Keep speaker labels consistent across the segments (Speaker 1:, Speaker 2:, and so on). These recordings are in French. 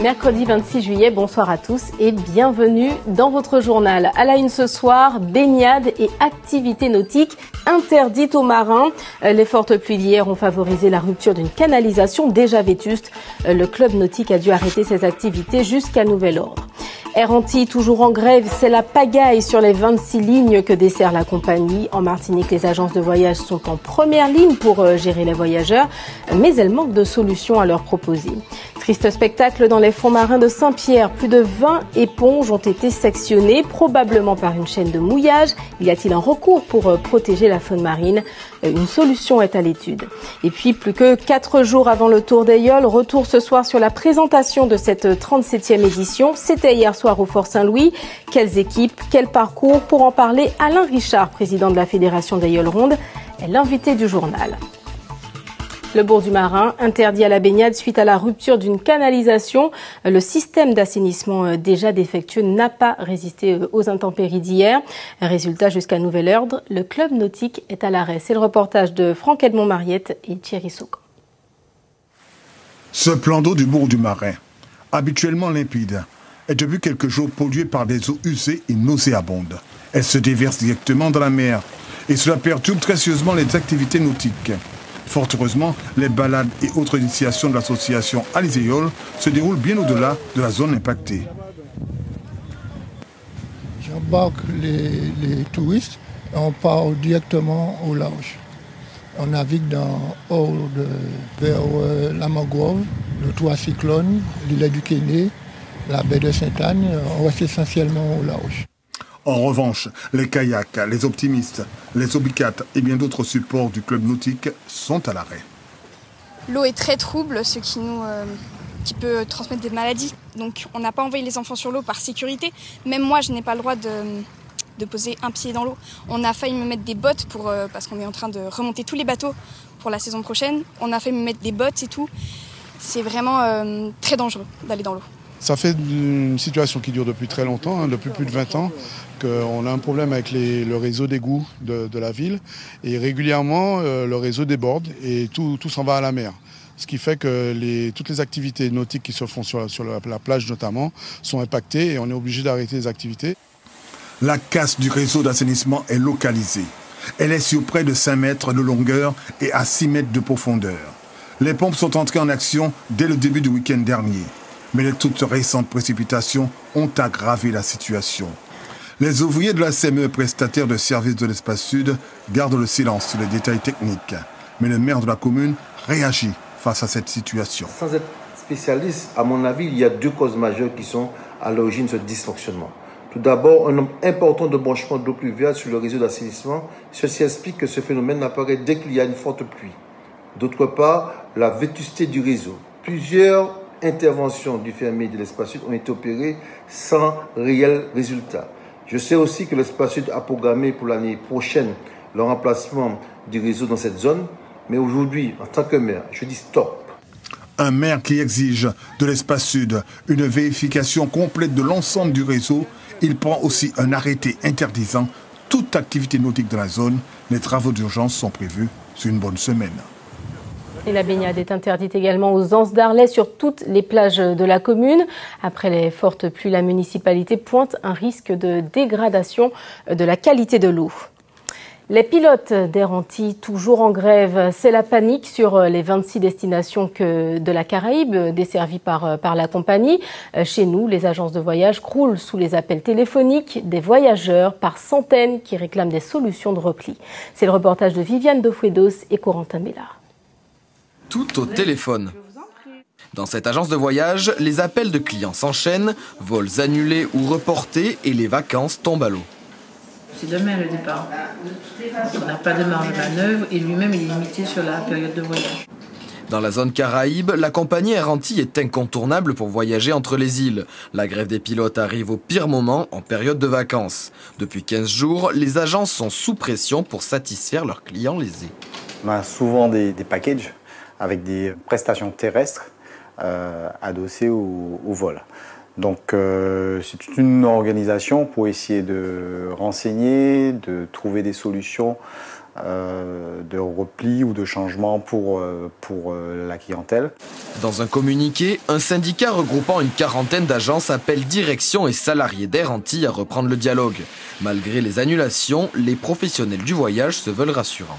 Speaker 1: Mercredi 26 juillet, bonsoir à tous et bienvenue dans votre journal. À la une ce soir, baignade et activités nautiques interdites aux marins. Les fortes pluies d'hier ont favorisé la rupture d'une canalisation déjà vétuste. Le club nautique a dû arrêter ses activités jusqu'à nouvel ordre. Air Antilles, toujours en grève, c'est la pagaille sur les 26 lignes que dessert la compagnie. En Martinique, les agences de voyage sont en première ligne pour gérer les voyageurs, mais elles manquent de solutions à leur proposer. Triste spectacle dans les fonds marins de Saint-Pierre. Plus de 20 éponges ont été sectionnées, probablement par une chaîne de mouillage. Y a-t-il un recours pour protéger la faune marine? Une solution est à l'étude. Et puis, plus que 4 jours avant le Tour d'Aïol, retour ce soir sur la présentation de cette 37e édition. C'était hier soir au Fort Saint-Louis. Quelles équipes, quel parcours? Pour en parler, Alain Richard, président de la Fédération d'Aïol Ronde, est l'invité du journal. Le bourg du Marin, interdit à la baignade suite à la rupture d'une canalisation. Le système d'assainissement déjà défectueux n'a pas résisté aux intempéries d'hier. Résultat, jusqu'à nouvel ordre, le club nautique est à l'arrêt. C'est le reportage de Franck-Edmond Mariette et Thierry Saucan.
Speaker 2: Ce plan d'eau du bourg du Marin, habituellement limpide, est depuis quelques jours pollué par des eaux usées et nauséabondes. Elles se déversent directement dans la mer et cela perturbe très sérieusement les activités nautiques. Fort heureusement, les balades et autres initiations de l'association Alizéol se déroulent bien au-delà de la zone impactée.
Speaker 3: J'embarque les touristes et on part directement au large. On navigue vers la Mangrove, le Toit Cyclone, l'île du Kéné, la baie de Sainte-Anne. On reste essentiellement au large.
Speaker 2: En revanche, les kayaks, les optimistes, les obicates et bien d'autres supports du club nautique sont à l'arrêt.
Speaker 4: L'eau est très trouble, ce qui peut transmettre des maladies. Donc on n'a pas envoyé les enfants sur l'eau par sécurité. Même moi, je n'ai pas le droit de poser un pied dans l'eau. On a failli me mettre des bottes parce qu'on est en train de remonter tous les bateaux pour la saison prochaine. On a failli me mettre des bottes et tout. C'est vraiment très dangereux d'aller dans l'eau.
Speaker 5: Ça fait une situation qui dure depuis très longtemps, depuis plus de 20 ans, qu'on a un problème avec le réseau d'égouts de la ville. Et régulièrement, le réseau déborde et tout s'en va à la mer. Ce qui fait que toutes les activités nautiques qui se font sur la plage notamment sont impactées et on est obligé d'arrêter les activités.
Speaker 2: La casse du réseau d'assainissement est localisée. Elle est sur près de 5 mètres de longueur et à 6 mètres de profondeur. Les pompes sont entrées en action dès le début du week-end dernier. Mais les toutes récentes précipitations ont aggravé la situation. Les ouvriers de la CME, prestataire de services de l'Espace Sud, gardent le silence sur les détails techniques. Mais le maire de la commune réagit face à cette situation.
Speaker 6: Sans être spécialiste, à mon avis, il y a 2 causes majeures qui sont à l'origine de ce dysfonctionnement. Tout d'abord, un nombre important de branchements d'eau pluviale sur le réseau d'assainissement. Ceci explique que ce phénomène apparaît dès qu'il y a une forte pluie. D'autre part, la vétusté du réseau. Plusieurs interventions du fermier de l'Espace Sud ont été opérées sans réel résultat. Je sais aussi que l'Espace Sud a programmé pour l'année prochaine le remplacement du réseau dans cette zone. Mais aujourd'hui, en tant que maire, je dis stop.
Speaker 2: Un maire qui exige de l'Espace Sud une vérification complète de l'ensemble du réseau. Il prend aussi un arrêté interdisant toute activité nautique dans la zone. Les travaux d'urgence sont prévus sur une bonne semaine.
Speaker 1: Et la baignade est interdite également aux anses d'Arlet sur toutes les plages de la commune. Après les fortes pluies, la municipalité pointe un risque de dégradation de la qualité de l'eau. Les pilotes d'Air Antilles, toujours en grève, c'est la panique sur les 26 destinations de la Caraïbe desservies par la compagnie. Chez nous, les agences de voyage croulent sous les appels téléphoniques des voyageurs par centaines qui réclament des solutions de repli. C'est le reportage de Viviane Dofouedos et Corentin Mélard.
Speaker 7: Tout au téléphone. Dans cette agence de voyage, les appels de clients s'enchaînent, vols annulés ou reportés et les vacances tombent à l'eau.
Speaker 8: C'est demain le départ. On n'a pas de marge de manœuvre et lui-même il est limité sur la période de voyage.
Speaker 7: Dans la zone Caraïbe, la compagnie Air Antilles est incontournable pour voyager entre les îles. La grève des pilotes arrive au pire moment, en période de vacances. Depuis 15 jours, les agences sont sous pression pour satisfaire leurs clients lésés.
Speaker 9: On a souvent des packages avec des prestations terrestres adossées au vol. Donc c'est toute une organisation pour essayer de renseigner, de trouver des solutions de repli ou de changement pour la clientèle.
Speaker 7: Dans un communiqué, un syndicat regroupant une quarantaine d'agences appelle direction et salariés d'Air Antilles à reprendre le dialogue. Malgré les annulations, les professionnels du voyage se veulent rassurants.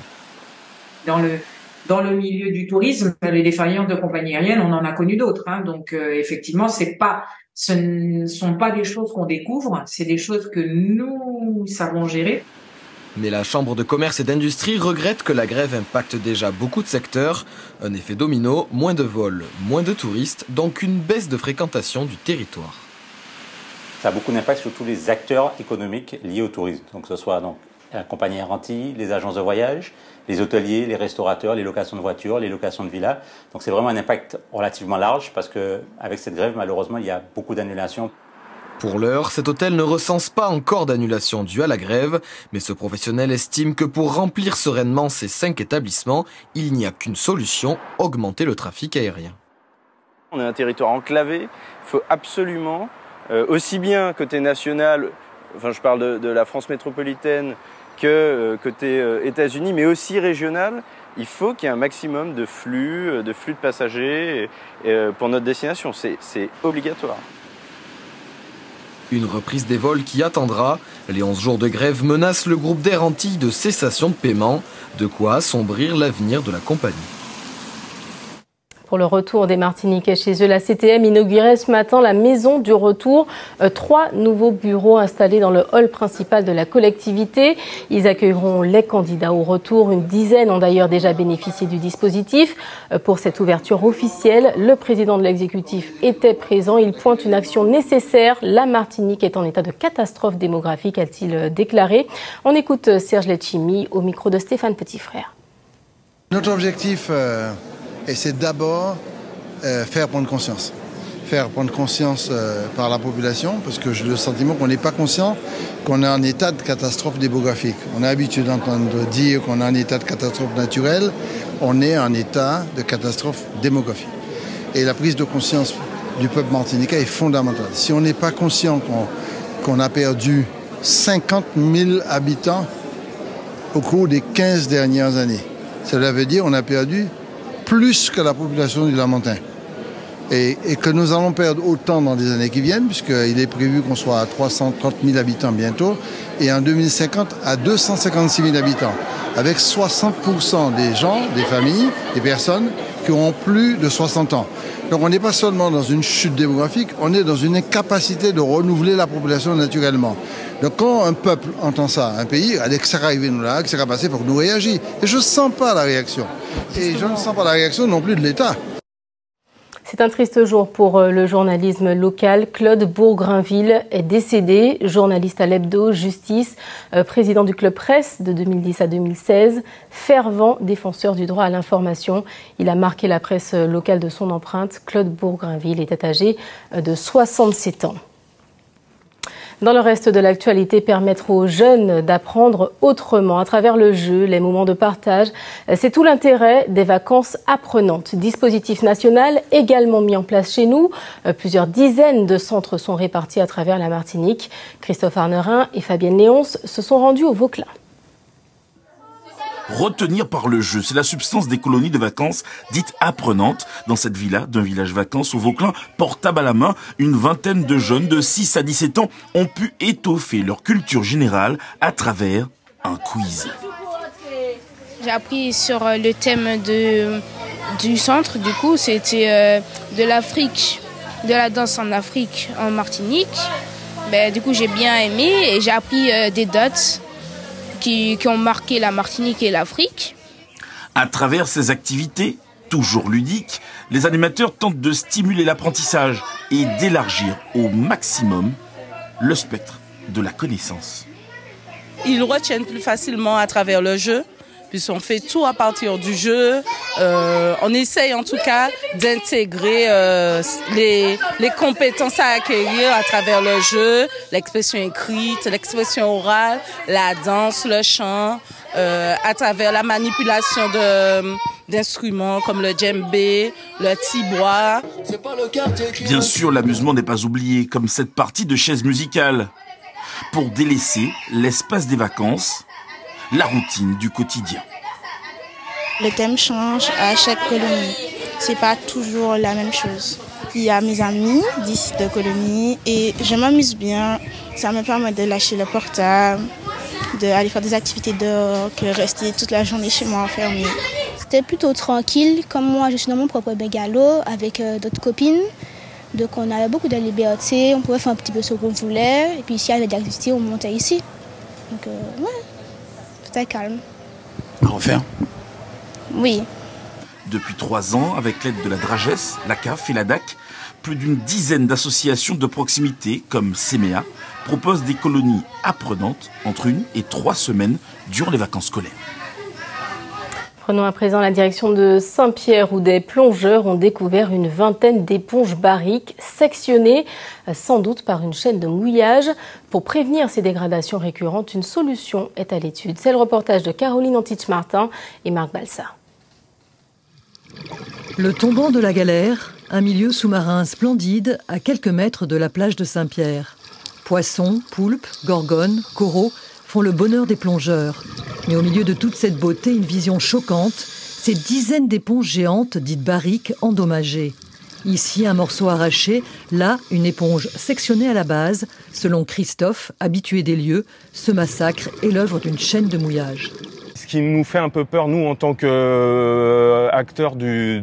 Speaker 10: Dans le milieu du tourisme, les défaillances de compagnies aériennes, on en a connu d'autres. Donc effectivement, ce ne sont pas des choses qu'on découvre, c'est des choses que nous savons gérer.
Speaker 7: Mais la Chambre de commerce et d'industrie regrette que la grève impacte déjà beaucoup de secteurs. Un effet domino, moins de vols, moins de touristes, donc une baisse de fréquentation du territoire.
Speaker 11: Ça a beaucoup d'impact sur tous les acteurs économiques liés au tourisme. Donc que ce soit la compagnie Air Antilles, les agences de voyage, les hôteliers, les restaurateurs, les locations de voitures, les locations de villas. Donc c'est vraiment un impact relativement large parce qu'avec cette grève, malheureusement, il y a beaucoup d'annulations.
Speaker 7: Pour l'heure, cet hôtel ne recense pas encore d'annulation due à la grève, mais ce professionnel estime que pour remplir sereinement ces 5 établissements, il n'y a qu'une solution, augmenter le trafic aérien.
Speaker 12: On est un territoire enclavé, il faut absolument, aussi bien côté national, enfin je parle de la France métropolitaine, que côté États-Unis, mais aussi régional, il faut qu'il y ait un maximum de flux de passagers pour notre destination, c'est obligatoire.
Speaker 7: Une reprise des vols qui attendra. Les 11 jours de grève menacent le groupe d'Air Antilles de cessation de paiement, de quoi assombrir l'avenir de la compagnie.
Speaker 1: Pour le retour des Martiniquais chez eux, la CTM inaugurait ce matin la maison du retour. 3 nouveaux bureaux installés dans le hall principal de la collectivité. Ils accueilleront les candidats au retour. Une dizaine ont d'ailleurs déjà bénéficié du dispositif. Pour cette ouverture officielle, le président de l'exécutif était présent. Il pointe une action nécessaire. La Martinique est en état de catastrophe démographique, a-t-il déclaré. On écoute Serge Letchimy au micro de Stéphane Petitfrère.
Speaker 13: Notre objectif et c'est d'abord faire prendre conscience. Faire prendre conscience par la population, parce que j'ai le sentiment qu'on n'est pas conscient qu'on est en état de catastrophe démographique. On a l'habitude d'entendre dire qu'on est en état de catastrophe naturelle, on est en état de catastrophe démographique. Et la prise de conscience du peuple martiniquais est fondamentale. Si on n'est pas conscient qu'on a perdu 50 000 habitants au cours des 15 dernières années, cela veut dire qu'on a perdu plus que la population du Lamentin. Et que nous allons perdre autant dans les années qui viennent, puisqu'il est prévu qu'on soit à 330 000 habitants bientôt, et en 2050 à 256 000 habitants, avec 60% des gens, des familles, des personnes qui auront plus de 60 ans. Donc on n'est pas seulement dans une chute démographique, on est dans une incapacité de renouveler la population naturellement. Donc quand un peuple entend ça, un pays, allez, que ça va arriver nous là, que ça va passer pour que nous réagissions. Et je ne sens pas la réaction. Et je ne sens pas la réaction non plus de l'État.
Speaker 1: C'est un triste jour pour le journalisme local. Claude Bourgrinville est décédé, journaliste à l'Hebdo, Justice, président du Club Presse de 2010 à 2016, fervent défenseur du droit à l'information. Il a marqué la presse locale de son empreinte. Claude Bourgrinville était âgé de 67 ans. Dans le reste de l'actualité, permettre aux jeunes d'apprendre autrement à travers le jeu, les moments de partage. C'est tout l'intérêt des vacances apprenantes. Dispositif national également mis en place chez nous. Plusieurs dizaines de centres sont répartis à travers la Martinique. Christophe Arnerin et Fabienne Léonce se sont rendus au Vauclin.
Speaker 14: Retenir par le jeu, c'est la substance des colonies de vacances dites apprenantes. Dans cette villa d'un village vacances au Vauclin, portable à la main, une vingtaine de jeunes de 6 à 17 ans ont pu étoffer leur culture générale à travers un quiz.
Speaker 15: J'ai appris sur le thème du centre, du coup c'était de l'Afrique, de la danse en Afrique, en Martinique. Du coup j'ai bien aimé et j'ai appris des dates qui ont marqué la Martinique et l'Afrique.
Speaker 14: À travers ces activités, toujours ludiques, les animateurs tentent de stimuler l'apprentissage et d'élargir au maximum le spectre de la connaissance.
Speaker 16: Ils retiennent plus facilement à travers le jeu, puisqu'on fait tout à partir du jeu. On essaye en tout cas d'intégrer les compétences à acquérir à travers le jeu, l'expression écrite, l'expression orale, la danse, le chant, à travers la manipulation d'instruments comme le djembé, le tibois.
Speaker 14: Bien sûr, l'amusement n'est pas oublié, comme cette partie de chaises musicales. Pour délaisser l'espace des vacances, la routine du quotidien.
Speaker 15: Le thème change à chaque colonie. C'est pas toujours la même chose. Il y a mes amis d'ici de colonie et je m'amuse bien. Ça me permet de lâcher le portable, d'aller faire des activités dehors, que rester toute la journée chez moi enfermée.
Speaker 17: C'était plutôt tranquille. Comme moi, je suis dans mon propre bungalow avec d'autres copines. Donc on avait beaucoup de liberté, on pouvait faire un petit peu ce qu'on voulait. Et puis s'il y avait des activités, on montait ici. Donc ouais, c'était calme.
Speaker 14: À refaire?
Speaker 17: Oui.
Speaker 14: Depuis 3 ans, avec l'aide de la Dragesse, la CAF et la DAC, plus d'une dizaine d'associations de proximité, comme Séméa, proposent des colonies apprenantes entre 1 et 3 semaines durant les vacances scolaires.
Speaker 1: Prenons à présent la direction de Saint-Pierre où des plongeurs ont découvert une vingtaine d'éponges barriques sectionnées, sans doute par une chaîne de mouillage. Pour prévenir ces dégradations récurrentes, une solution est à l'étude. C'est le reportage de Caroline Antich-Martin et Marc Balsa.
Speaker 18: Le tombant de la Galère, un milieu sous-marin splendide à quelques mètres de la plage de Saint-Pierre. Poissons, poulpes, gorgones, coraux font le bonheur des plongeurs. Mais au milieu de toute cette beauté, une vision choquante, ces dizaines d'éponges géantes dites barriques endommagées. Ici, un morceau arraché, là, une éponge sectionnée à la base. Selon Christophe, habitué des lieux, ce massacre est l'œuvre d'une chaîne de mouillage.
Speaker 19: Ce qui nous fait un peu peur, nous, en tant qu'acteurs du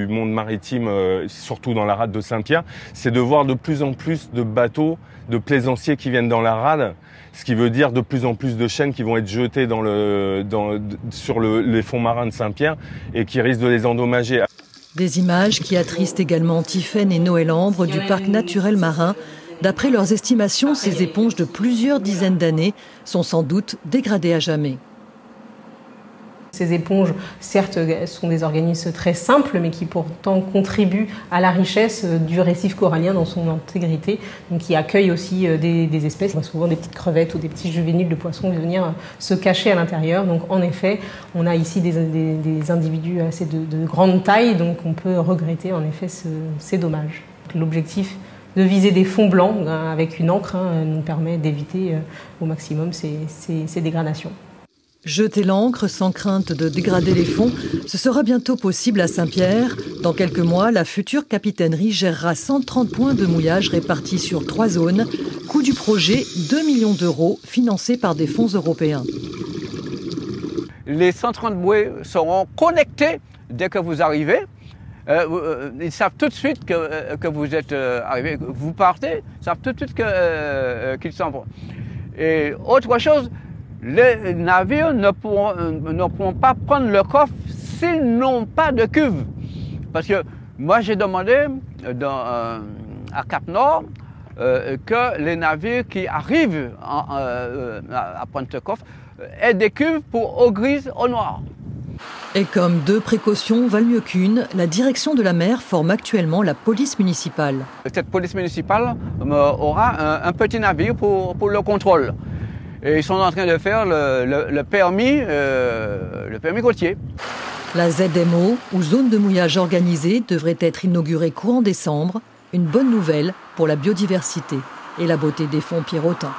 Speaker 19: monde maritime, surtout dans la rade de Saint-Pierre, c'est de voir de plus en plus de bateaux, de plaisanciers qui viennent dans la rade, ce qui veut dire de plus en plus de chaînes qui vont être jetées sur les fonds marins de Saint-Pierre et qui risquent de les endommager.
Speaker 18: Des images qui attristent également Tiffaine et Noël Ambre du parc naturel marin. D'après leurs estimations, ces éponges de plusieurs dizaines d'années sont sans doute dégradées à jamais.
Speaker 1: Ces éponges, certes, sont des organismes très simples, mais qui pourtant contribuent à la richesse du récif corallien dans son intégrité, donc qui accueillent aussi des espèces. On voit souvent des petites crevettes ou des petits juvéniles de poissons venir se cacher à l'intérieur. Donc en effet, on a ici des individus assez de grande taille, donc on peut regretter en effet ces dommages. L'objectif de viser des fonds blancs avec une encre nous permet d'éviter au maximum ces dégradations.
Speaker 18: Jeter l'encre sans crainte de dégrader les fonds, ce sera bientôt possible à Saint-Pierre. Dans quelques mois, la future capitainerie gérera 130 points de mouillage répartis sur 3 zones. Coût du projet, 2 millions d'euros, financés par des fonds européens.
Speaker 20: Les 130 bouées seront connectés dès que vous arrivez. Ils savent tout de suite que vous êtes arrivé. Vous partez, ils savent tout de suite qu'ils s'en vont. Et autre chose, les navires ne pourront pas prendre le coffre s'ils n'ont pas de cuve. Parce que moi j'ai demandé à Cap-Nord que les navires qui arrivent à prendre ce coffre aient des cuves pour eau grise, eau noire.
Speaker 18: Et comme 2 précautions valent mieux qu'une, la direction de la mer forme actuellement la police municipale.
Speaker 20: Cette police municipale aura un petit navire pour le contrôle. Et ils sont en train de faire le permis côtier.
Speaker 18: La ZMO, ou zone de mouillage organisée, devrait être inaugurée courant décembre. Une bonne nouvelle pour la biodiversité et la beauté des fonds pierrotins.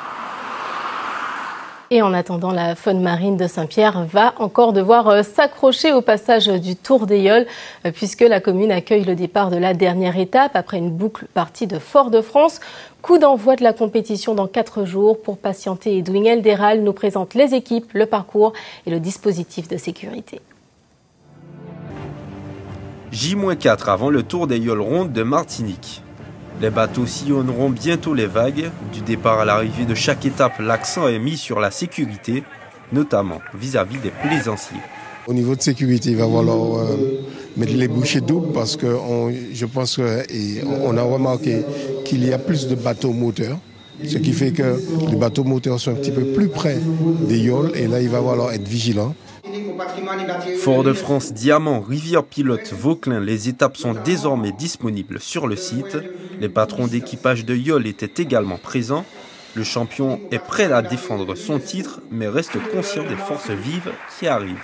Speaker 1: Et en attendant, la faune marine de Saint-Pierre va encore devoir s'accrocher au passage du Tour des Yoles, puisque la commune accueille le départ de la dernière étape après une boucle partie de Fort-de-France. Coup d'envoi de la compétition dans 4 jours. Pour patienter, Edwin Elderal nous présente les équipes, le parcours et le dispositif de sécurité.
Speaker 21: J-4 avant le Tour des Yoles rondes de Martinique. Les bateaux sillonneront bientôt les vagues. Du départ à l'arrivée de chaque étape, l'accent est mis sur la sécurité, notamment vis-à-vis des plaisanciers.
Speaker 22: Au niveau de sécurité, il va falloir mettre les bouchées doubles parce que je pense qu'on a remarqué qu'il y a plus de bateaux moteurs, ce qui fait que les bateaux moteurs sont un petit peu plus près des yoles et là il va falloir être vigilant.
Speaker 21: Fort-de-France, Diamant, Rivière-Pilote, Vauclin, les étapes sont désormais disponibles sur le site. Les patrons d'équipage de Yoles étaient également présents. Le champion est prêt à défendre son titre, mais reste conscient des forces vives qui arrivent.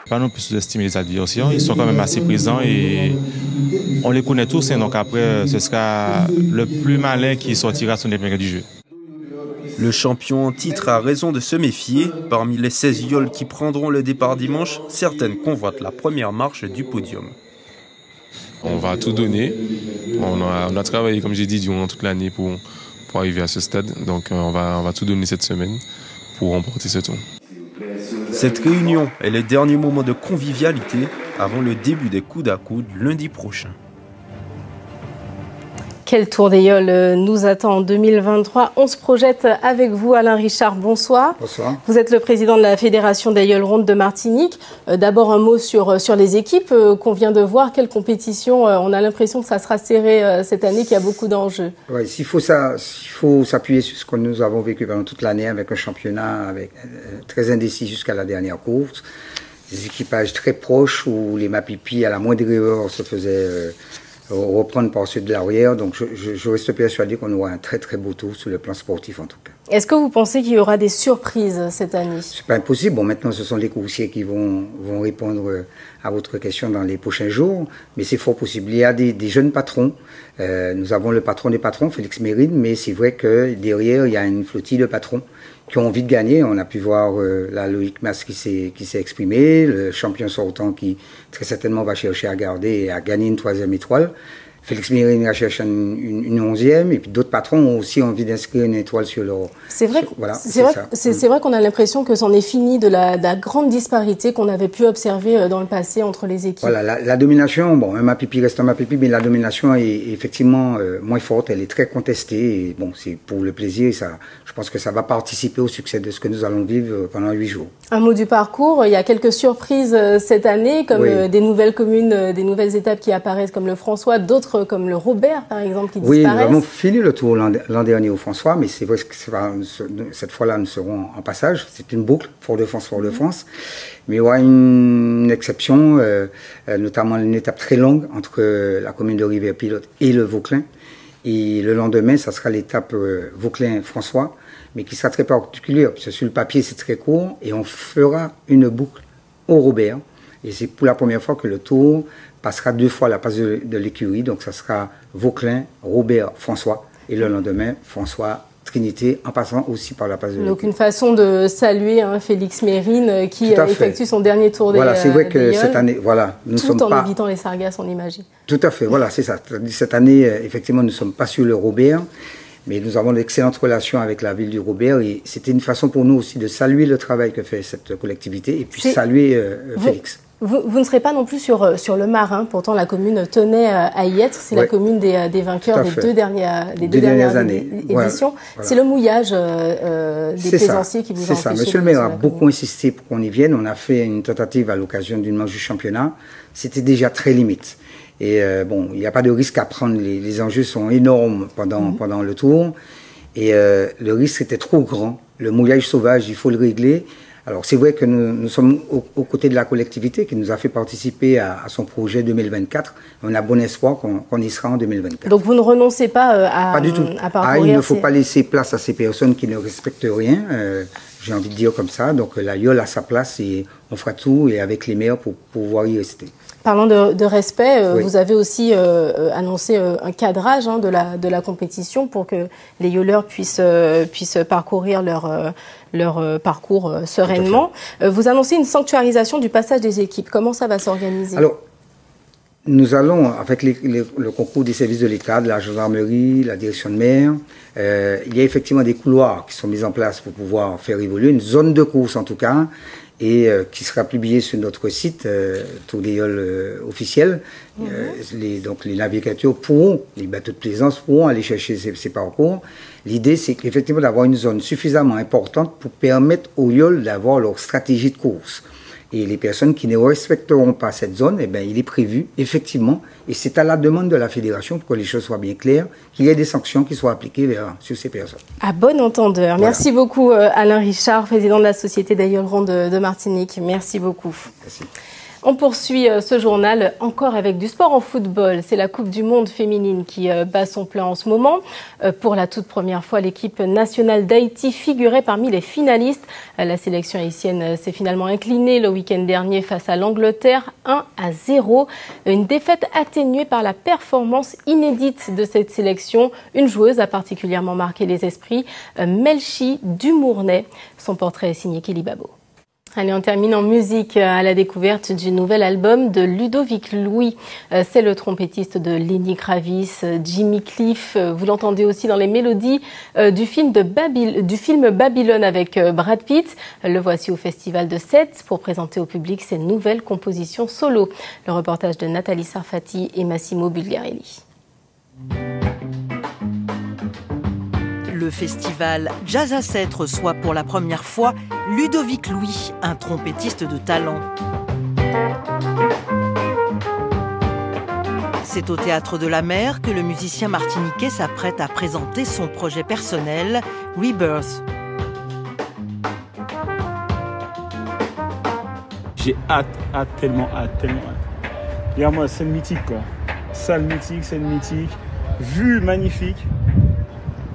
Speaker 23: Pas non plus sous-estimer les adversaires, ils sont quand même assez présents et on les connaît tous, donc après ce sera le plus malin qui sortira son épingle du jeu.
Speaker 21: Le champion en titre a raison de se méfier. Parmi les 16 yoles qui prendront le départ dimanche, certaines convoitent la première marche du podium.
Speaker 23: On va tout donner. On a travaillé, comme j'ai dit, durant toute l'année pour arriver à ce stade. Donc on va tout donner cette semaine pour remporter ce tour.
Speaker 21: Cette réunion est le dernier moment de convivialité avant le début des coudes à coude lundi prochain.
Speaker 1: Quel tour des yoles nous attend en 2023? On se projette avec vous, Alain Richard. Bonsoir.
Speaker 3: Bonsoir.
Speaker 1: Vous êtes le président de la Fédération des yoles rondes de Martinique. D'abord, un mot sur les équipes qu'on vient de voir. Quelle compétition? On a l'impression que ça sera serré cette année, qu'il y a beaucoup d'enjeux.
Speaker 3: Oui, il faut s'appuyer sur ce que nous avons vécu pendant toute l'année avec un championnat très indécis jusqu'à la dernière course. Des équipages très proches où les Mapipi, à la moindre erreur, se faisaient reprendre par ceux de l'arrière. Donc je reste persuadé qu'on aura un très très beau tour sur le plan sportif en tout cas.
Speaker 1: Est-ce que vous pensez qu'il y aura des surprises cette année? C'est
Speaker 3: pas impossible. Bon, maintenant ce sont les coursiers qui vont répondre à votre question dans les prochains jours, mais c'est fort possible. Il y a des jeunes patrons. Nous avons le patron des patrons, Félix Mérine, mais c'est vrai que derrière il y a une flottille de patrons qui ont envie de gagner. On a pu voir la Loïc Mas qui s'est exprimé, le champion sortant qui très certainement va chercher à garder et à gagner une 3e étoile. Félix Mérine va chercher une 11e, et puis d'autres patrons ont aussi envie d'inscrire une étoile sur leur...
Speaker 1: C'est vrai, c'est vrai qu'on a l'impression que c'en est fini de la grande disparité qu'on avait pu observer dans le passé entre les équipes.
Speaker 3: Voilà, la domination, bon, un Mapipi reste un Mapipi, mais la domination est effectivement moins forte, elle est très contestée, et bon, c'est pour le plaisir, et ça, je pense que ça va participer au succès de ce que nous allons vivre pendant 8 jours.
Speaker 1: Un mot du parcours, il y a quelques surprises cette année, comme des nouvelles communes, des nouvelles étapes qui apparaissent, comme le François, d'autres comme le Robert, par exemple, qui disparaissent.
Speaker 3: Oui, nous avons fini le tour l'an dernier au François, mais c'est vrai que cette fois-là, nous serons en passage. C'est une boucle, Fort-de-France, Fort-de-France. Mais il y aura une exception, notamment une étape très longue entre la commune de Rivière-Pilote et le Vauclin. Et le lendemain, ça sera l'étape Vauclin-François, mais qui sera très particulière, parce que sur le papier, c'est très court, et on fera une boucle au Robert. Et c'est pour la première fois que le tour passera 2 fois la passe de l'écurie. Donc ça sera Vauclin, Robert, François. Et le lendemain, François, Trinité, en passant aussi par la passe de l'écurie.
Speaker 1: Donc une façon de saluer Félix Mérine qui effectue son dernier tour des
Speaker 3: Voilà, c'est vrai que cette année, voilà,
Speaker 1: nous sommes en évitant les sargasses, on imagine.
Speaker 3: Tout à fait, voilà, c'est ça. Cette année, effectivement, nous ne sommes pas sur le Robert, mais nous avons d'excellentes relations avec la ville du Robert, et c'était une façon pour nous aussi de saluer le travail que fait cette collectivité, et puis saluer Félix.
Speaker 1: Vous ne serez pas non plus sur le Marin, pourtant la commune tenait à y être, c'est la commune des vainqueurs des deux dernières années. Éditions. Voilà. C'est le mouillage des plaisanciers qui vous a empêché.
Speaker 3: C'est ça, monsieur le maire a beaucoup insisté pour qu'on y vienne. On a fait une tentative à l'occasion d'une manche du championnat, c'était déjà très limite. Et bon, il n'y a pas de risque à prendre, les enjeux sont énormes pendant le tour, et le risque était trop grand. Le mouillage sauvage, il faut le régler. Alors c'est vrai que nous sommes aux côtés de la collectivité qui nous a fait participer à son projet 2024. On a bon espoir qu'on y sera en 2024.
Speaker 1: Donc vous ne renoncez pas
Speaker 3: pas du tout.
Speaker 1: À parcourir
Speaker 3: il ne faut pas laisser place à ces personnes qui ne respectent rien. J'ai envie de dire comme ça. Donc la YOL a sa place et on fera tout et avec les maires pour pouvoir y rester.
Speaker 1: Parlant de respect, vous avez aussi annoncé un cadrage de la compétition pour que les yoleurs puissent parcourir leur parcours sereinement. Vous annoncez une sanctuarisation du passage des équipes. Comment ça va s'organiser?
Speaker 3: Alors, nous allons, avec le concours des services de l'État, de la gendarmerie, la direction de mer, il y a effectivement des couloirs qui sont mis en place pour pouvoir faire évoluer, une zone de course en tout cas, et qui sera publié sur notre site, Tour des Yoles officiel. Donc les navigateurs pourront, les bateaux de plaisance pourront aller chercher ces parcours. L'idée, c'est qu'effectivement d'avoir une zone suffisamment importante pour permettre aux yoles d'avoir leur stratégie de course. Et les personnes qui ne respecteront pas cette zone, eh bien, il est prévu, effectivement, et c'est à la demande de la fédération pour que les choses soient bien claires, qu'il y ait des sanctions qui soient appliquées sur ces personnes.
Speaker 1: À bon entendeur. Voilà. Merci beaucoup Alain Richard, président de la Société des yoles rondes de Martinique. Merci beaucoup.
Speaker 3: Merci.
Speaker 1: On poursuit ce journal encore avec du sport en football. C'est la Coupe du Monde féminine qui bat son plein en ce moment. Pour la toute première fois, l'équipe nationale d'Haïti figurait parmi les finalistes. La sélection haïtienne s'est finalement inclinée le week-end dernier face à l'Angleterre, 1-0. Une défaite atténuée par la performance inédite de cette sélection. Une joueuse a particulièrement marqué les esprits, Melchi Dumournay. Son portrait est signé Kelly Babo. Allez, on termine en musique à la découverte du nouvel album de Ludovic Louis. C'est le trompettiste de Lenny Kravitz, Jimmy Cliff. Vous l'entendez aussi dans les mélodies du film Babylone avec Brad Pitt. Le voici au Festival de Sète pour présenter au public ses nouvelles compositions solo. Le reportage de Nathalie Sarfati et Massimo Bulgarelli.
Speaker 4: Le festival Jazz à Sète reçoit pour la première fois Ludovic Louis, un trompettiste de talent. C'est au Théâtre de la Mer que le musicien martiniquais s'apprête à présenter son projet personnel, Rebirth.
Speaker 5: J'ai tellement hâte. Regarde-moi, scène mythique quoi. Salle mythique, scène mythique, vue magnifique.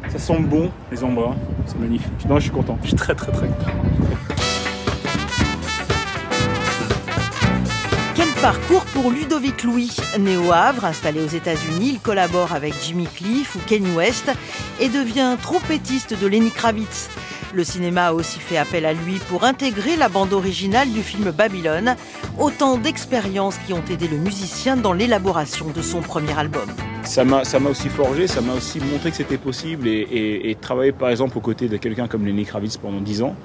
Speaker 5: Ça sent bon, les embruns, c'est magnifique. Non, je suis content, je suis très content.
Speaker 4: Quel parcours pour Ludovic Louis. Né au Havre, installé aux États-Unis, il collabore avec Jimmy Cliff ou Kanye West et devient trompettiste de Lenny Kravitz. Le cinéma a aussi fait appel à lui pour intégrer la bande originale du film Babylone. Autant d'expériences qui ont aidé le musicien dans l'élaboration de son premier album.
Speaker 5: Ça m'a aussi forgé, ça m'a aussi montré que c'était possible et travailler par exemple aux côtés de quelqu'un comme Lenny Kravitz pendant 10 ans.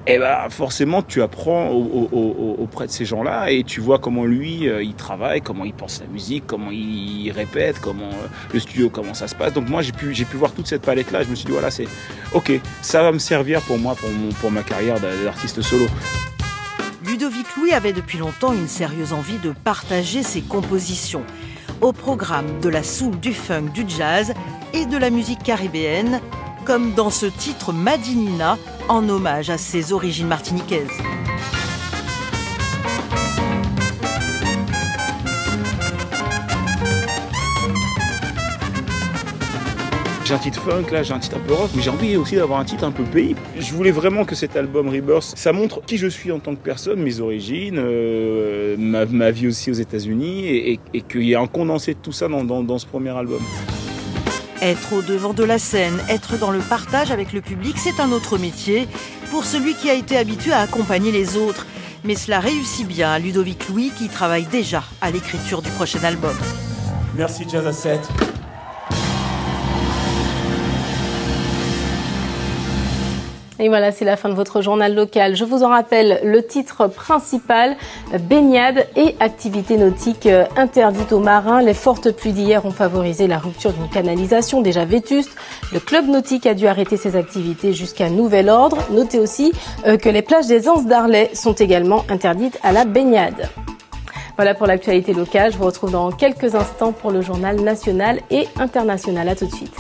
Speaker 5: Et bah forcément tu apprends auprès de ces gens-là et tu vois comment lui il travaille, comment il pense la musique, comment il répète, comment le studio, comment ça se passe. Donc moi j'ai pu voir toute cette palette-là. Je me suis dit voilà, c'est ok, ça va me servir pour moi pour ma carrière d'artiste solo.
Speaker 4: Ludovic Louis avait depuis longtemps une sérieuse envie de partager ses compositions. Au programme de la soul, du funk, du jazz et de la musique caribéenne, comme dans ce titre Madinina, en hommage à ses origines martiniquaises.
Speaker 5: J'ai un titre funk, là j'ai un titre un peu rock, mais j'ai envie aussi d'avoir un titre un peu pays. Je voulais vraiment que cet album Rebirth, ça montre qui je suis en tant que personne, mes origines, ma vie aussi aux États-Unis, et qu'il y a un condensé de tout ça dans ce premier album.
Speaker 4: Être au devant de la scène, être dans le partage avec le public, c'est un autre métier pour celui qui a été habitué à accompagner les autres. Mais cela réussit bien à Ludovic Louis qui travaille déjà à l'écriture du prochain album.
Speaker 5: Merci Jazz à Sète.
Speaker 1: Et voilà, c'est la fin de votre journal local. Je vous en rappelle le titre principal, baignade et activités nautiques interdites aux marins. Les fortes pluies d'hier ont favorisé la rupture d'une canalisation déjà vétuste. Le club nautique a dû arrêter ses activités jusqu'à nouvel ordre. Notez aussi que les plages des Anses d'Arlet sont également interdites à la baignade. Voilà pour l'actualité locale. Je vous retrouve dans quelques instants pour le journal national et international. À tout de suite.